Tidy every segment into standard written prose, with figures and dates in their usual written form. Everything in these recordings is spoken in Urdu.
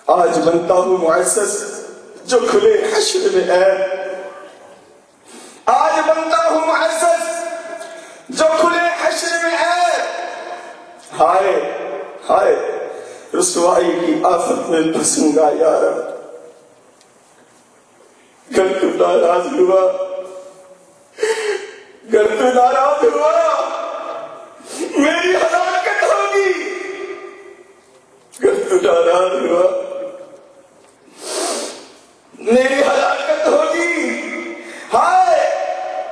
آج بنتا ہوں معزز جو کھلے حشر میں عیب، آج بنتا ہوں معزز جو کھلے حشر میں عیب، ہائے ہائے رسوائی کی آفت میں پھنسوں گا یا رب۔ گر تو ناراض ہوا، گر تو ناراض ہوا میری ہلاکت ہوگی، گر تو ناراض ہوا میری ہلاکت ہوگی، ہائے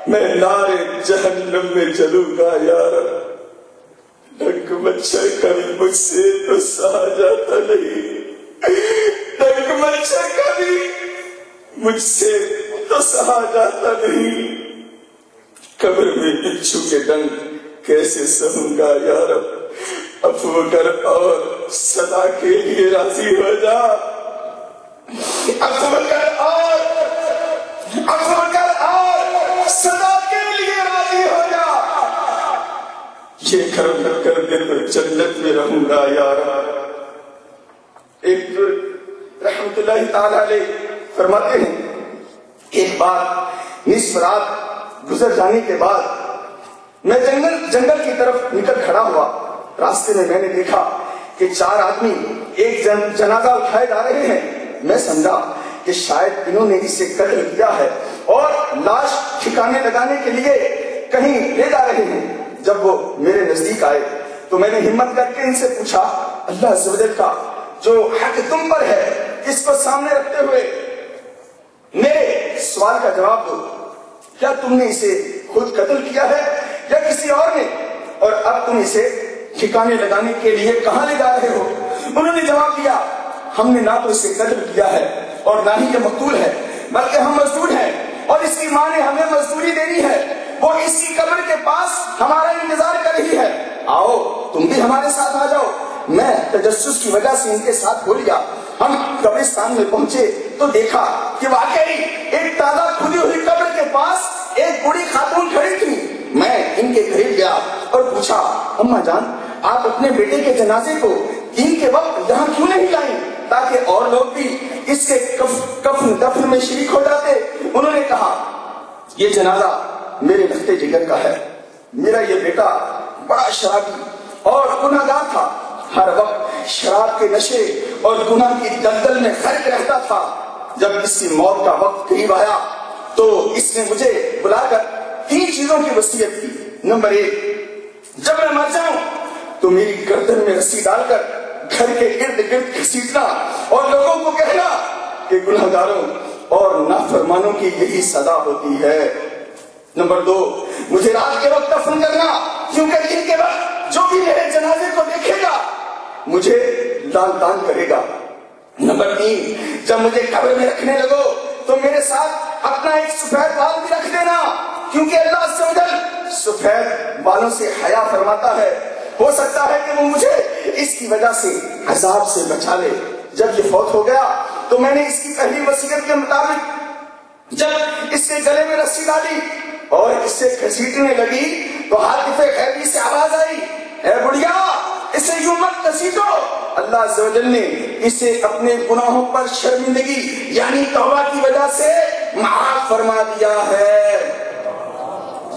میں نارے جہنم میں چلوں گا یا رب۔ ڈنک مچھر کبھی مجھ سے تو سہا جاتا نہیں، ڈنک مچھر کبھی مجھ سے تو سہا جاتا نہیں، قبر میں بچھو کے ڈنک کیسے سہوں گا یا رب۔ عفو کر اور صدا کے لیے راضی ہو جا، عفو کر اور صدا کے لیے راضی ہو جا، یہ کرم نہ کر دے تو جنت میں رہوں گا یا رب۔ ایک بزرگ رحمت اللہ تعالی علیہ فرماتے ہیں ایک بار نصف رات گزر جانے کے بعد میں جنگل کی طرف نکل کھڑا ہوا، راستے میں نے دیکھا کہ 4 آدمی ایک جنازہ اٹھائے جا رہے ہیں۔ میں سمجھا کہ شاید انہوں نے اسے قتل کیا ہے اور لاش ٹھکانے لگانے کے لیے کہیں لے جا رہے ہیں۔ جب وہ میرے نزدیک آئے تو میں نے ہمت کر کے ان سے پوچھا، اللہ عز و جل کا جو حق تم پر ہے اس کو سامنے رکھتے ہوئے میرے سوال کا جواب دو، کیا تم نے اسے خود قتل کیا ہے یا کسی اور نے، اور اب تم اسے ٹھکانے لگانے کے لیے کہاں لے جا رہے ہو؟ انہوں نے جواب دیا، ہم نے نہ تو اسے قتل کیا ہے اور نہ ہی یہ مقتول ہے، بلکہ ہم مزدور ہیں اور اس کی ماں نے ہمیں مزدوری دینی ہے، وہ اس کی قبر کے پاس ہمارا انتظار کر رہی ہے، آؤ تم بھی ہمارے ساتھ آ جاؤ۔ میں تجسس کی وجہ سے ان کے ساتھ ہو لیا۔ ہم قبرستان میں پہنچے تو دیکھا کہ واقعی ایک تازہ کھدی ہوئی قبر کے پاس ایک بوڑھی خاتون کھڑی تھی۔ میں ان کے قریب گیا اور پوچھا، اماں جان آپ اپنے بیٹے کے جنازے کو دن کے وقت یہاں کیوں نہیں لائیں تاکہ اور لوگ بھی اس کے کفن دفن میں شریک ہو جاتے؟ انہوں نے کہا، یہ جنازہ میرے لختے جگر کا ہے، میرا یہ بیٹا بڑا شرابی اور گناہگار تھا، ہر وقت شراب کے نشے اور گناہ کی دلدل میں غرق رہتا تھا۔ جب اس کی موت کا وقت قریب آیا تو اس نے مجھے بلا کر 3 چیزوں کی وصیت کی۔ نمبر 1، جب میں مر جاؤں تو میری گردن میں رسی ڈال کر گھر کے ارد گرد گھسیٹنا اور لوگوں کو کہنا کہ گناہگاروں اور نافرمانوں کی یہی سزا ہوتی ہے۔ نمبر 2، مجھے رات کے وقت دفن کرنا، کیونکہ دن کے وقت جو بھی میرے جنازے کو دیکھے گا مجھے لال تان کرے گا۔ نمبر 3، جب مجھے قبر میں رکھنے لگو تو میرے ساتھ اپنا ایک سفید بال بھی رکھ دینا، کیونکہ اللہ عز و جل سفید بالوں سے حیا فرماتا ہے، ہو سکتا ہے کہ وہ مجھے اس کی وجہ سے عذاب سے بچا لے۔ جب یہ فوت ہو گیا تو میں نے اس کی پہلی وصیت کے مطابق جب اس کے گلے میں رسی ڈالی اور اس سے گھسیٹنے لگی تو حاطف غیبی سے آواز آئی، اے بڑھیا اسے یوں مت گھسیٹو۔ اللہ عز و جل نے اسے اپنے گناہوں پر شرمندگی یعنی توبہ کی وجہ سے معاف فرما دیا ہے۔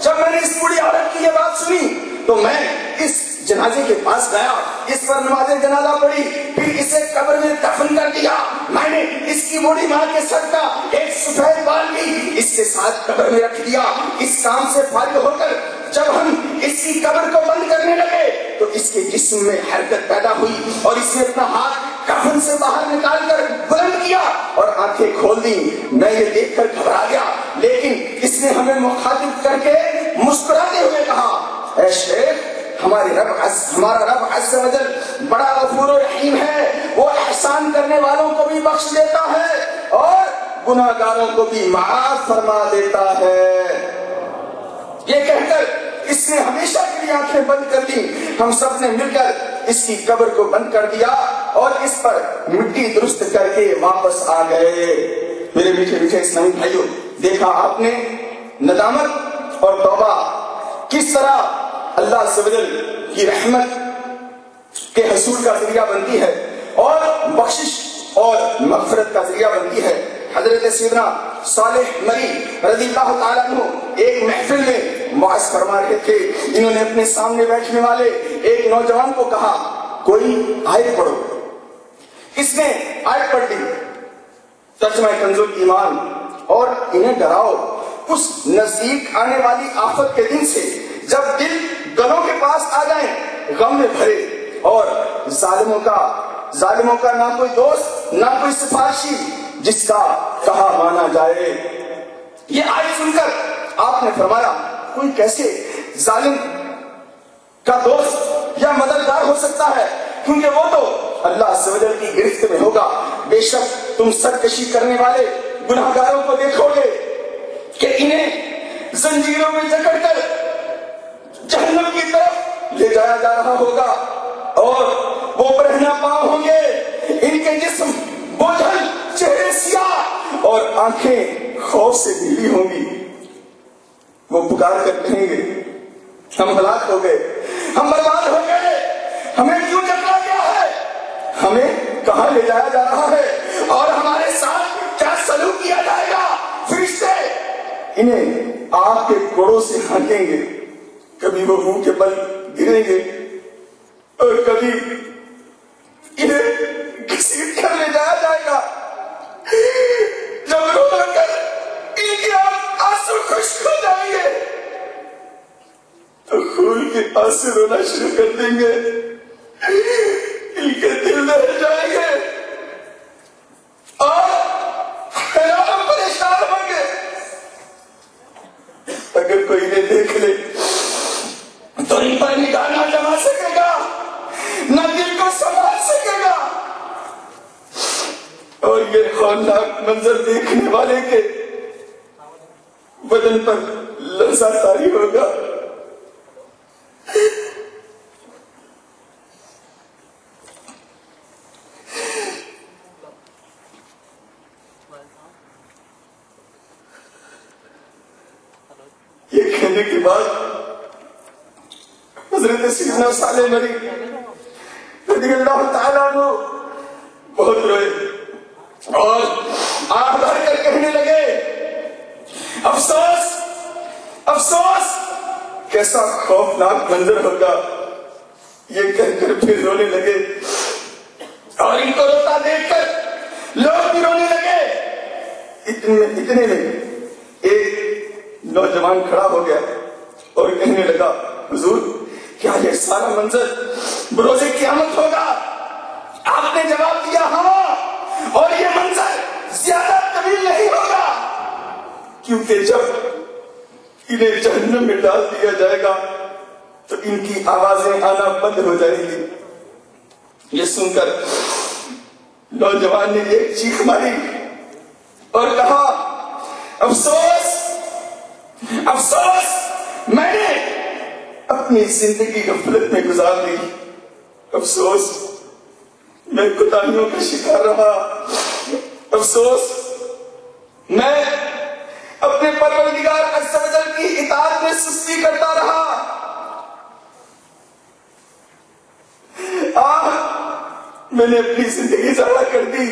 جب میں نے اس بوڑھی عورت کی یہ بات سنی تو میں اس جنازے کے پاس گیا، اس پر نماز جنازہ پڑھی، پھر اسے قبر میں دفن کر دیا۔ میں نے اس کی بوڑھی ماں کے سر کا ایک سفید بال بھی اس کے ساتھ قبر میں رکھ دیا۔ اس کام سے فارغ ہو کر جب ہم اس کی قبر کو بند کرنے لگے تو اس کے جسم میں حرکت پیدا ہوئی اور اس نے اپنا ہاتھ کفن سے باہر نکال کر بلند کیا اور آنکھیں کھول دی۔ میں یہ دیکھ کر گھبرا گیا، لیکن اس نے ہمیں مخاطب کر کے مسکراتے ہوئے کہا، اے شیخ ہمارا رب عز و جل بڑا غفور و رحیم ہے، وہ احسان کرنے والوں کو بھی بخش دیتا ہے اور گناہگاروں کو بھی معاف فرما دیتا ہے۔ یہ کہہ کر اس نے ہمیشہ کے لیے آنکھیں بند کر دی۔ ہم سب نے مل کر اس کی قبر کو بند کر دیا اور اس پر مٹی درست کر کے واپس آ گئے۔ میرے میٹھے میٹھے اسلامی بھائیوں، دیکھا آپ نے ندامت اور توبہ کس طرح اللہ عز و جل کی رحمت کے حصول کا ذریعہ بنتی ہے اور بخشش اور مغفرت کا ذریعہ بنتی ہے۔ حضرت سیدنا صالح مری رضی اللہ تعالیٰ عنہ ایک محفل میں وعظ فرما رہے تھے۔ انہوں نے اپنے سامنے بیٹھنے والے ایک نوجوان کو کہا کوئی آیت پڑھو۔ کس نے آیت پڑھ دی؟ ترجمہ کنز الایمان، اور انہیں ڈراؤ اس نزدیک آنے والی آفت کے دن سے جب دل گلوں کے پاس آ جائیں، غم میں بھرے، اور ظالموں کا نہ کوئی دوست نہ کوئی سفارشی جس کا کہا مانا جائے۔ یہ آیت سن کر آپ نے فرمایا کوئی کیسے ظالم کا دوست یا مددگار ہو سکتا ہے، کیونکہ وہ تو اللہ عز و جل کی گرفت میں ہوگا۔ بے شک تم سرکشی کرنے والے گناہگاروں کو دیکھو گے کہ انہیں زنجیروں میں جکڑ کر جہنم کی طرف لے جایا جا رہا ہوگا، اور وہ برہنہ پاؤں ہوں گے، ان کے جسم بوجھل، چہرے سیاہ اور آنکھیں خوف سے نیلی ہوں گی۔ وہ پکار کر کہیں گے ہم ہلاک ہو گئے، ہم برباد ہو گئے، ہمیں کیوں جکڑا گیا ہے، ہمیں کہاں لے جایا جا رہا ہے، اور ہمارے ساتھ کیا سلوک کیا جائے گا۔ فرشتے انہیں آگ کے کوڑوں سے ہانکیں گے، کبھی وہ منہ کے بل گریں گے اور کبھی انہیں گھسیٹ کر لے جایا جائے گا۔ جب رو کر ان کی آنسو خشک ہو جائیں گے تو خون کے آنسو رونا شروع کر دیں گے، ان کے دل دہل جائیں گے اور حیران پریشان ہوں گے۔ اگر کوئی انہیں دیکھ لے تو ان پر نگاہ نہ جما سکے گا، نہ دل کو سنبھال سکے گا، اور یہ خوفناک منظر دیکھنے والے کے بدن پر لرزہ طاری ہوگا۔ یہ کہنے کے بعد حضرت سیدنا صالح مری رضی اللہ تعالیٰ عنہ بہت روئے اور آہ بھر کر کہنے لگے افسوس افسوس، کیسا خوفناک منظر ہوگا۔ یہ کہہ کر پھر رونے لگے، اور ان کو روتا دیکھ کر لوگ بھی رونے لگے۔ اتنے میں ایک نوجوان کھڑا ہو گیا اور کہنے لگا حضور کیا یہ سارا منظر بروز قیامت ہوگا؟ آپ نے جواب دیا ہاں، اور یہ منظر زیادہ طویل نہیں ہوگا، کیونکہ جب انہیں جہنم میں ڈال دیا جائے گا تو ان کی آوازیں آنا بند ہو جائیں گی۔ یہ سن کر نوجوان نے ایک چیخ ماری اور کہا افسوس افسوس، میں نے اپنی زندگی غفلت میں گزار دی، افسوس میں کوتاہیوں کا شکار رہا، افسوس میں اپنے پروردگار عز و جل کی اطاعت میں سستی کرتا رہا، میں نے اپنی زندگی ضائع کر دی۔